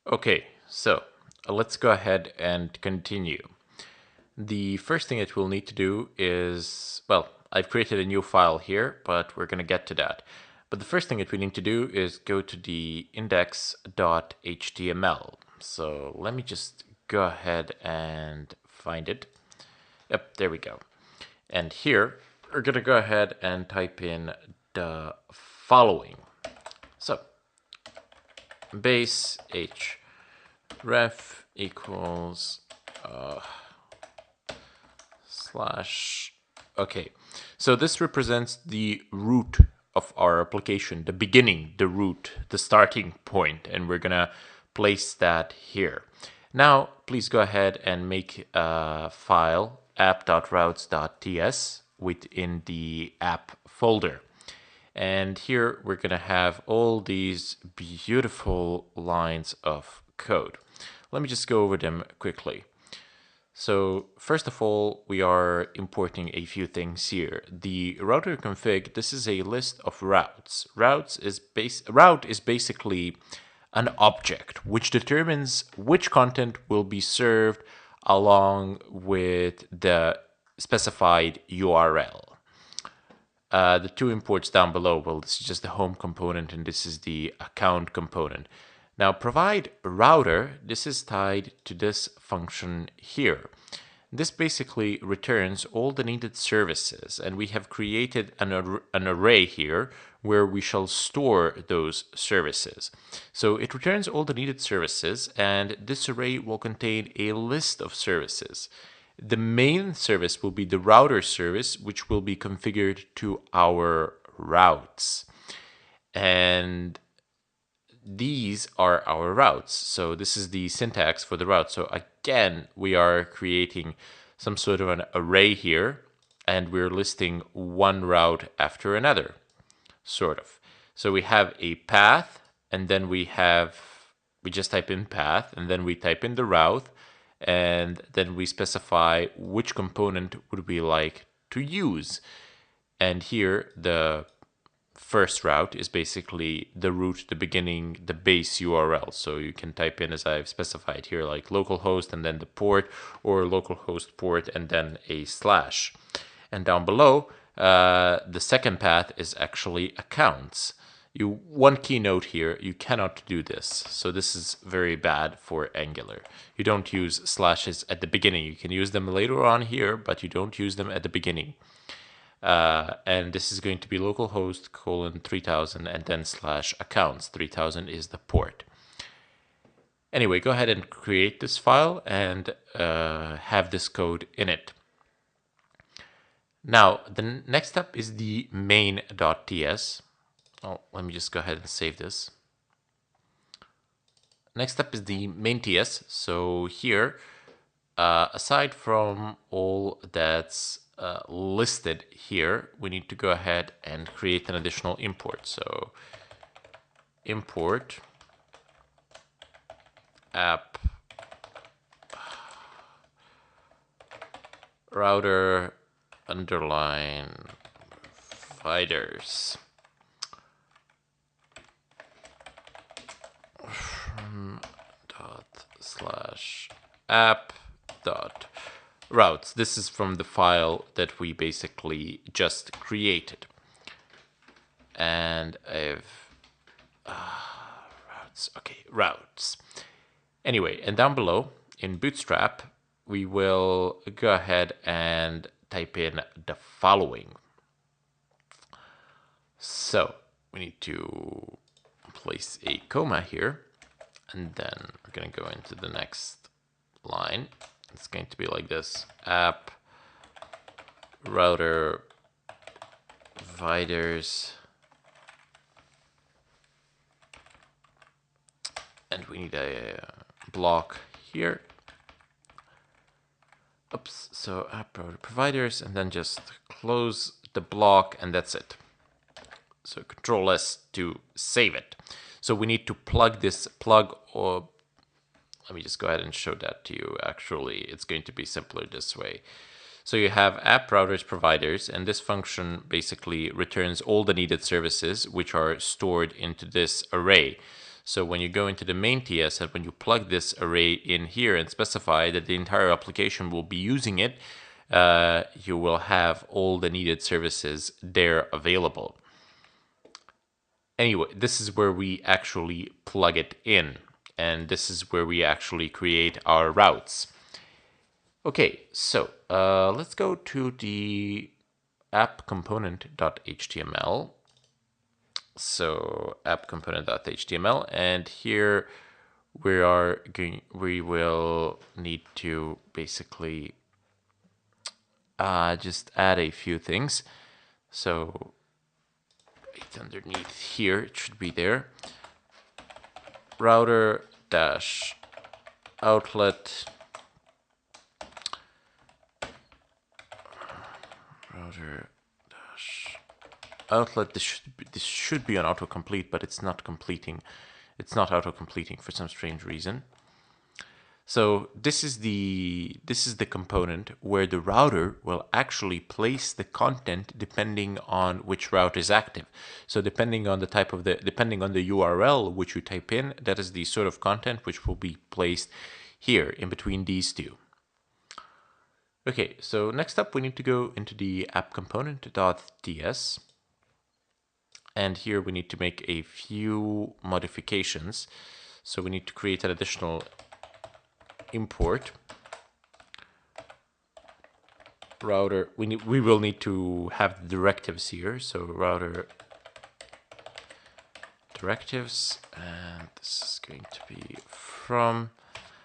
Okay, so let's go ahead and continue. The first thing that we'll need to do is, well, I've created a new file here, but we're going to get to that. But the first thing that we need to do is go to the index.html. So let me just go ahead and find it. Yep, there we go. And here, we're going to go ahead and type in the following. So base h ref equals slash. Okay, so this represents the root of our application, the beginning, the root, the starting point, and we're gonna place that here. Now, please go ahead and make a file app.routes.ts within the app folder. And here we're going to have all these beautiful lines of code. Let me just go over them quickly. So first of all, we are importing a few things here. The router config, this is a list of routes. Route is basically an object which determines which content will be served along with the specified URL. The two imports down below, well, this is just the home component and this is the account component. Now, provide router, this is tied to this function here. This basically returns all the needed services, and we have created an array here where we shall store those services. So it returns all the needed services, and this array will contain a list of services. The main service will be the router service, which will be configured to our routes. And these are our routes. So this is the syntax for the route. So again, we are creating some sort of an array here, and we're listing one route after another, sort of. So we have a path, and then we just type in path, and then we type in the route, and then we specify which component would we like to use. And here the first route is basically the root, the beginning, the base URL. So you can type in, as I've specified here, like localhost and then the port, or localhost port and then a slash. And down below, the second path is actually accounts. One key note here, you cannot do this. So this is very bad for Angular. You don't use slashes at the beginning. You can use them later on here, but you don't use them at the beginning. And this is going to be localhost 3000 and then slash accounts. 3000 is the port. Anyway, go ahead and create this file and have this code in it. Now, the next step is the main.ts. Oh, let me just go ahead and save this. Next up is the main TS. So here, aside from all that's listed here, we need to go ahead and create an additional import. So import app router underline providers slash app dot routes. This is from the file that we basically just created. And I've routes. Okay, routes. Anyway, and down below in Bootstrap, we will go ahead and type in the following. So we need to place a comma here, and then we're going to go into the next line. It's going to be like this: app router providers, and we need a block here. Oops, so app router providers, and then just close the block, and that's it. So Control S to save it. So we need to plug this or let me just go ahead and show that to you. Actually, it's going to be simpler this way. So you have app routers providers, and this function basically returns all the needed services which are stored into this array. So when you go into the main TS and when you plug this array in here and specify that the entire application will be using it, you will have all the needed services there available. Anyway, this is where we actually plug it in, and this is where we actually create our routes. Okay, so let's go to the app component.html. So app component.html, and here we will need to basically just add a few things. So right underneath here, it should be there. Router dash outlet router dash outlet. This should be on autocomplete, but it's not completing. It's not auto-completing for some strange reason. So this is the component where the router will actually place the content depending on which route is active. So depending on the URL which you type in, that is the sort of content which will be placed here in between these two. Okay, so next up we need to go into the app component.ts, and here we need to make a few modifications. So we need to create an additional import router. We will need to have the directives here. So router directives, and this is going to be from.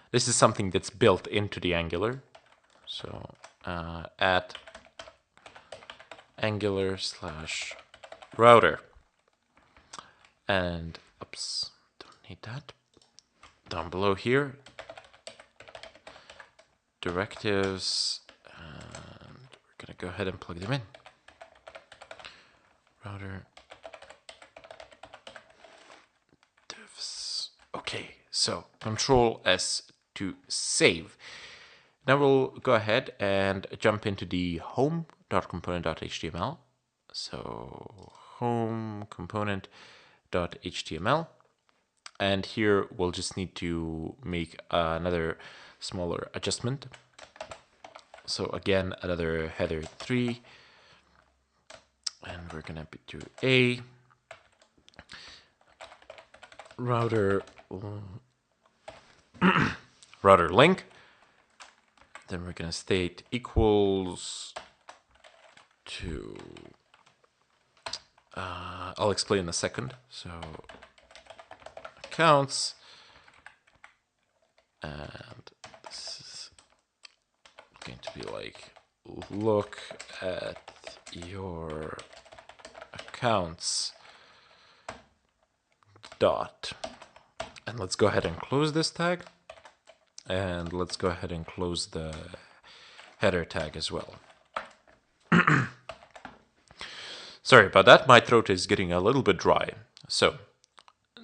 This is something that's built into the Angular. So at Angular / router, and oops, don't need that. Down below here, directives, and we're gonna go ahead and plug them in. Router divs. Okay, so Control S to save. Now we'll go ahead and jump into the home.component.html. So home component.html, and here we'll just need to make another smaller adjustment. So again, another header 3, and we're gonna do a router router link. Then we're gonna state equals to I'll explain in a second. So accounts, and this is going to be like look at your accounts dot, and let's go ahead and close this tag, and let's go ahead and close the header tag as well. Sorry about that, my throat is getting a little bit dry. So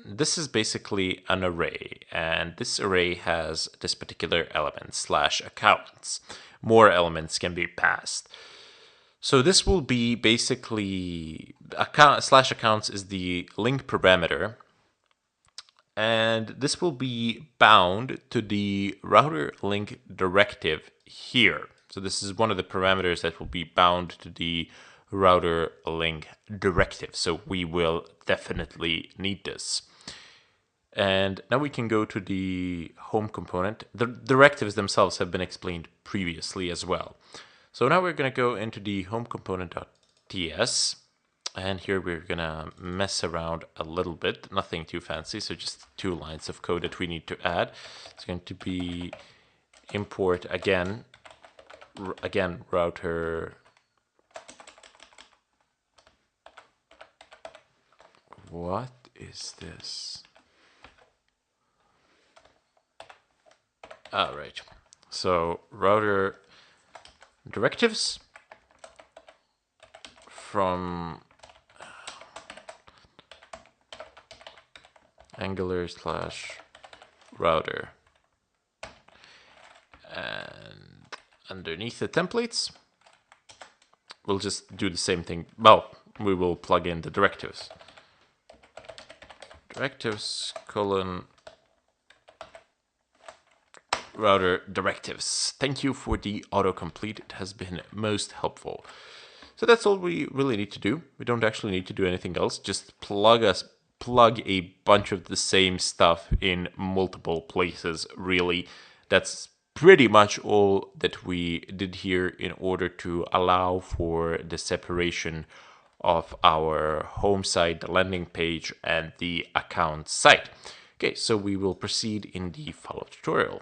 this is basically an array, and this array has this particular element /accounts. More elements can be passed. So this will be basically /accounts is the link parameter, and this will be bound to the router link directive here. So this is one of the parameters that will be bound to the router link directive. So we will definitely need this. And now we can go to the home component. The directives themselves have been explained previously as well. So now we're going to go into the home component.ts, and here we're going to mess around a little bit, nothing too fancy, so just 2 lines of code that we need to add. It's going to be import again router what is this? All right, so router directives from Angular /router, and underneath the templates we'll just do the same thing. Well, we will plug in the directives. directives colon router directives. Thank you for the autocomplete. It has been most helpful. So that's all we really need to do. We don't actually need to do anything else. Just plug a bunch of the same stuff in multiple places, really. That's pretty much all that we did here in order to allow for the separation of our home site, the landing page, and the account site. Okay, so we will proceed in the follow tutorial.